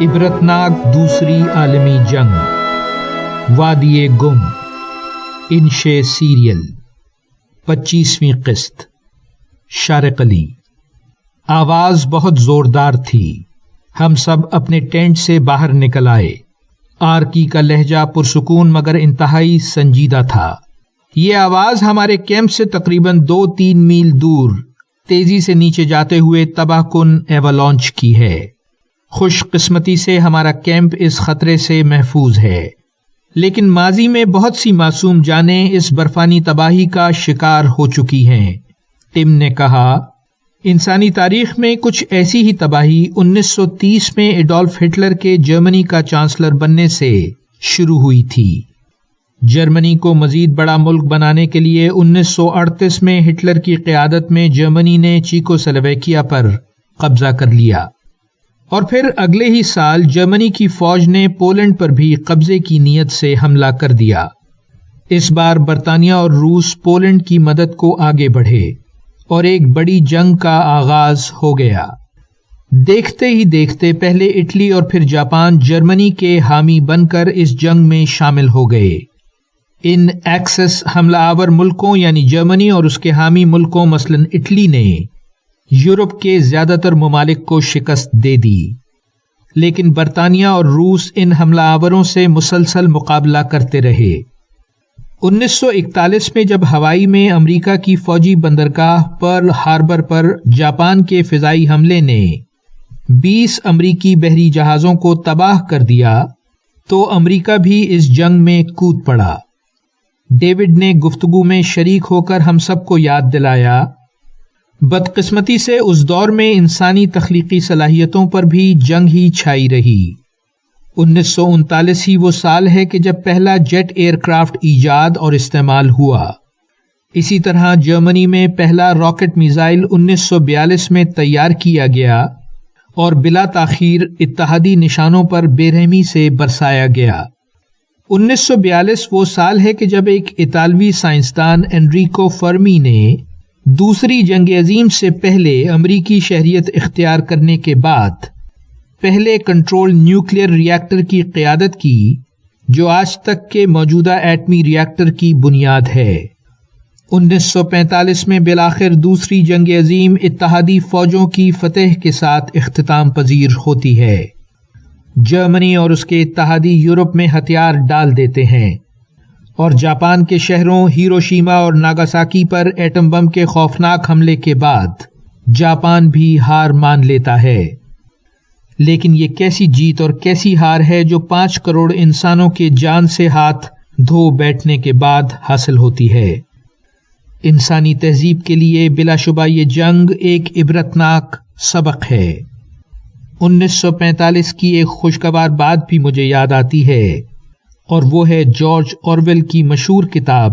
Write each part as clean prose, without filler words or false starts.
عبرتناک دوسری عالمی جنگ، وادی گم، انشے سیریل، 25ویں قسط، شارق علی۔ آواز بہت زوردار تھی۔ ہم سب اپنے ٹینٹ سے باہر نکل آئے۔ آرکی کا لہجہ پرسکون مگر انتہائی سنجیدہ تھا۔ یہ آواز ہمارے کیمپ سے تقریباً 2-3 میل دور تیزی سے نیچے جاتے ہوئے تباہ کن ایوالانچ کی ہے۔ خوش قسمتی سے ہمارا کیمپ اس خطرے سے محفوظ ہے، لیکن ماضی میں بہت سی معصوم جانیں اس برفانی تباہی کا شکار ہو چکی ہیں۔ ٹم نے کہا، انسانی تاریخ میں کچھ ایسی ہی تباہی 1930 میں ایڈولف ہٹلر کے جرمنی کا چانسلر بننے سے شروع ہوئی تھی۔ جرمنی کو مزید بڑا ملک بنانے کے لیے 1938 میں ہٹلر کی قیادت میں جرمنی نے چیکو سلوواکیہ پر قبضہ کر لیا، اور پھر اگلے ہی سال جرمنی کی فوج نے پولینڈ پر بھی قبضے کی نیت سے حملہ کر دیا۔ اس بار برطانیہ اور روس پولینڈ کی مدد کو آگے بڑھے اور ایک بڑی جنگ کا آغاز ہو گیا۔ دیکھتے ہی دیکھتے پہلے اٹلی اور پھر جاپان جرمنی کے حامی بن کر اس جنگ میں شامل ہو گئے۔ ان ایکسس حملہ آور ملکوں یعنی جرمنی اور اس کے حامی ملکوں مثلاً اٹلی نے یورپ کے زیادہ تر ممالک کو شکست دے دی، لیکن برطانیہ اور روس ان حملہ آوروں سے مسلسل مقابلہ کرتے رہے۔ 1941 میں جب ہوائی میں امریکہ کی فوجی بندرگاہ پرل ہاربر پر جاپان کے فضائی حملے نے 20 امریکی بحری جہازوں کو تباہ کر دیا تو امریکہ بھی اس جنگ میں کود پڑا۔ ڈیوڈ نے گفتگو میں شریک ہو کر ہم سب کو یاد دلایا، بدقسمتی سے اس دور میں انسانی تخلیقی صلاحیتوں پر بھی جنگ ہی چھائی رہی۔ 1939 ہی وہ سال ہے کہ جب پہلا جیٹ ایئر کرافٹ ایجاد اور استعمال ہوا۔ اسی طرح جرمنی میں پہلا راکٹ میزائل 1942 میں تیار کیا گیا اور بلا تاخیر اتحادی نشانوں پر بے رحمی سے برسایا گیا۔ 1942 وہ سال ہے کہ جب ایک اطالوی سائنسدان انریکو فرمی نے دوسری جنگ عظیم سے پہلے امریکی شہریت اختیار کرنے کے بعد پہلے کنٹرول نیوکلیئر ری ایکٹر کی قیادت کی، جو آج تک کے موجودہ ایٹمی ری ایکٹر کی بنیاد ہے۔ 1945 میں بالآخر دوسری جنگ عظیم اتحادی فوجوں کی فتح کے ساتھ اختتام پذیر ہوتی ہے۔ جرمنی اور اس کے اتحادی یورپ میں ہتھیار ڈال دیتے ہیں، اور جاپان کے شہروں ہیروشیما اور ناگاساکی پر ایٹم بم کے خوفناک حملے کے بعد جاپان بھی ہار مان لیتا ہے۔ لیکن یہ کیسی جیت اور کیسی ہار ہے جو 5 کروڑ انسانوں کے جان سے ہاتھ دھو بیٹھنے کے بعد حاصل ہوتی ہے۔ انسانی تہذیب کے لیے بلا شبہ یہ جنگ ایک عبرتناک سبق ہے۔ 1945 کی ایک خوشگوار بات بھی مجھے یاد آتی ہے، اور وہ ہے جارج اورویل کی مشہور کتاب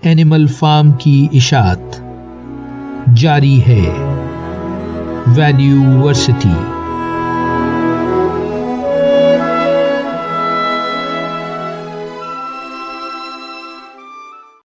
اینیمل فارم کی اشاعت۔ جاری ہے۔ ویلیو ورسٹی۔